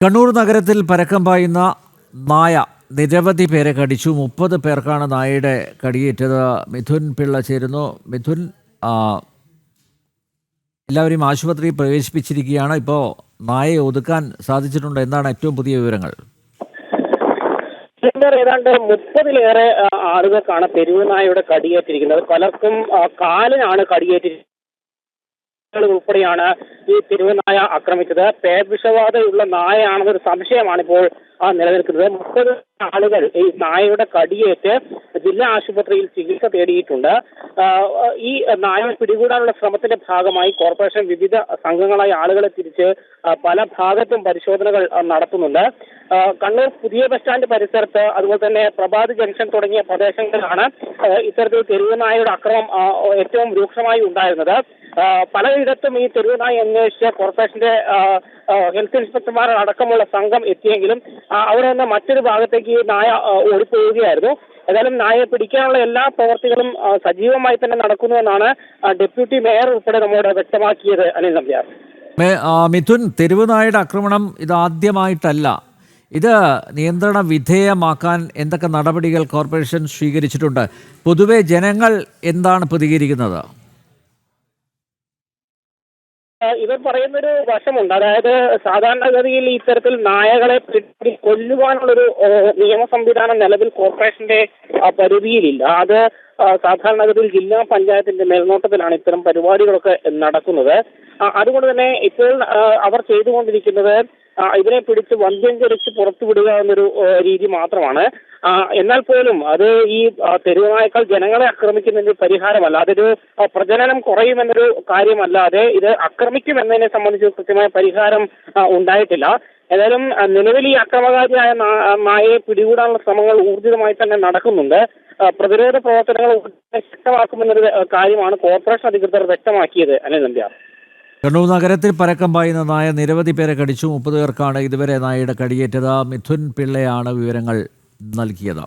കണ്ണൂർ നഗരത്തിൽ പരക്കം പായുന്ന നായ നിരവധി പേരെ കടിച്ചു. 30 പേർക്കാണ് നായയുടെ കടിയേറ്റത്. മിഥുൻ പിള്ള ചേരുന്നു. മിഥുൻ, എല്ലാവരെയും ആശുപത്രിയിൽ പ്രവേശിപ്പിച്ചിരിക്കുകയാണ്. ഇപ്പോൾ നായയെ ഒതുക്കാൻ സാധിച്ചിട്ടുണ്ട്. എന്താണ് ഏറ്റവും പുതിയ വിവരങ്ങൾ? ഏതാണ്ട് 30-ലേറെ ആളുകൾക്കാണ് തെരുവ് നായയുടെ കടിയേറ്റിരിക്കുന്നത്. പലർക്കും കാലിനാണ് കടിയേറ്റിരിക്കുന്നത്. ഉൾപ്പെടെയാണ് ഈ തെരുവ് നായ ആക്രമിച്ചത്. പേവിഷബാധയുള്ള നായയാണെന്നൊരു സംശയമാണ് ഇപ്പോൾ നിലനിൽക്കുന്നത്. 30 ആളുകൾ ഈ നായയുടെ കടിയേറ്റ് ജില്ലാ ആശുപത്രിയിൽ ചികിത്സ തേടിയിട്ടുണ്ട്. ഈ നായയെ പിടികൂടാനുള്ള ശ്രമത്തിന്റെ ഭാഗമായി കോർപ്പറേഷൻ വിവിധ സംഘങ്ങളായി ആളുകളെ തിരിച്ച് പല ഭാഗത്തും പരിശോധനകൾ നടത്തുന്നുണ്ട്. കണ്ണൂർ പുതിയ ബസ് സ്റ്റാൻഡ് പരിസരത്ത്, അതുപോലെ തന്നെ പ്രഭാത് ജംഗ്ഷൻ തുടങ്ങിയ പ്രദേശങ്ങളിലാണ് ഇത്തരത്തിൽ തെരുവ് നായയുടെ അക്രമം ഏറ്റവും രൂക്ഷമായി ഉണ്ടായിരുന്നത്. പലയിടത്തും ഈ തെരുവ് നായ അന്വേഷിച്ച് കോർപ്പറേഷന്റെ ഹെൽത്ത് ഇൻസ്പെക്ടർമാർ അടക്കമുള്ള സംഘം എത്തിയെങ്കിലും അവിടെ നിന്ന് മറ്റൊരു ഭാഗത്തേക്ക് ഈ നായ ഓടിപ്പോവുകയായിരുന്നു. ഏതായാലും നായയെ പിടിക്കാനുള്ള എല്ലാ പ്രവർത്തികളും സജീവമായി തന്നെ നടക്കുന്നുവെന്നാണ് ഡെപ്യൂട്ടി മേയർ ഉൾപ്പെടെ നമ്മോട് വ്യക്തമാക്കിയത്. അനിൽ നമ്പ്യാർ. മിഥുൻ, തെരുവ് നായയുടെ ആക്രമണം ഇതാദ്യമായിട്ടല്ല. ഇത് നിയന്ത്രണ വിധേയമാക്കാൻ എന്തൊക്കെ നടപടികൾ കോർപ്പറേഷൻ സ്വീകരിച്ചിട്ടുണ്ട്? പൊതുവെ ജനങ്ങൾ എന്താണ് പ്രതികരിക്കുന്നത്? ഇവർ പറയുന്നൊരു വശമുണ്ട്. അതായത് സാധാരണഗതിയിൽ ഇത്തരത്തിൽ നായകളെ കൊല്ലുവാനുള്ളൊരു നിയമ സംവിധാനം നിലവിൽ കോർപ്പറേഷന്റെ പരിധിയിലില്ല. അത് സാധാരണഗതിയിൽ ജില്ലാ പഞ്ചായത്തിന്റെ മേൽനോട്ടത്തിലാണ് ഇത്തരം പരിപാടികളൊക്കെ നടക്കുന്നത്. അതുകൊണ്ട് തന്നെ ഇപ്പോൾ അവർ ചെയ്തുകൊണ്ടിരിക്കുന്നത് ഇതിനെ പിടിച്ച് വന്ധ്യംകരിച്ച് പുറത്തുവിടുക എന്നൊരു രീതി മാത്രമാണ്. എന്നാൽ പോലും അത് ഈ തെരുവുനായേക്കാൾ ജനങ്ങളെ ആക്രമിക്കുന്നതിന് പരിഹാരമല്ല. അതൊരു പ്രജനനം കുറയുമെന്നൊരു കാര്യമല്ലാതെ ഇത് ആക്രമിക്കുമെന്നതിനെ സംബന്ധിച്ച് കൃത്യമായ പരിഹാരം ഉണ്ടായിട്ടില്ല. ഏതായാലും നിലവിൽ ഈ അക്രമകാരിയായ നായയെ പിടികൂടാനുള്ള ശ്രമങ്ങൾ ഊർജിതമായി തന്നെ നടക്കുന്നുണ്ട്. പ്രതിരോധ പ്രവർത്തനങ്ങൾ ശക്തമാക്കുമെന്നൊരു കാര്യമാണ് കോർപ്പറേഷൻ അധികൃതർ വ്യക്തമാക്കിയത്. അനിൽ നമ്പ്യാർ. കണ്ണൂർ നഗരത്തിൽ പരക്കം പായുന്ന നായ നിരവധി പേരെ കടിച്ചു. 30 പേർക്കാണ് ഇതുവരെ നായയുടെ കടിയേറ്റത്. മിഥുൻ പിള്ളയാണ് വിവരങ്ങൾ നൽകിയത്.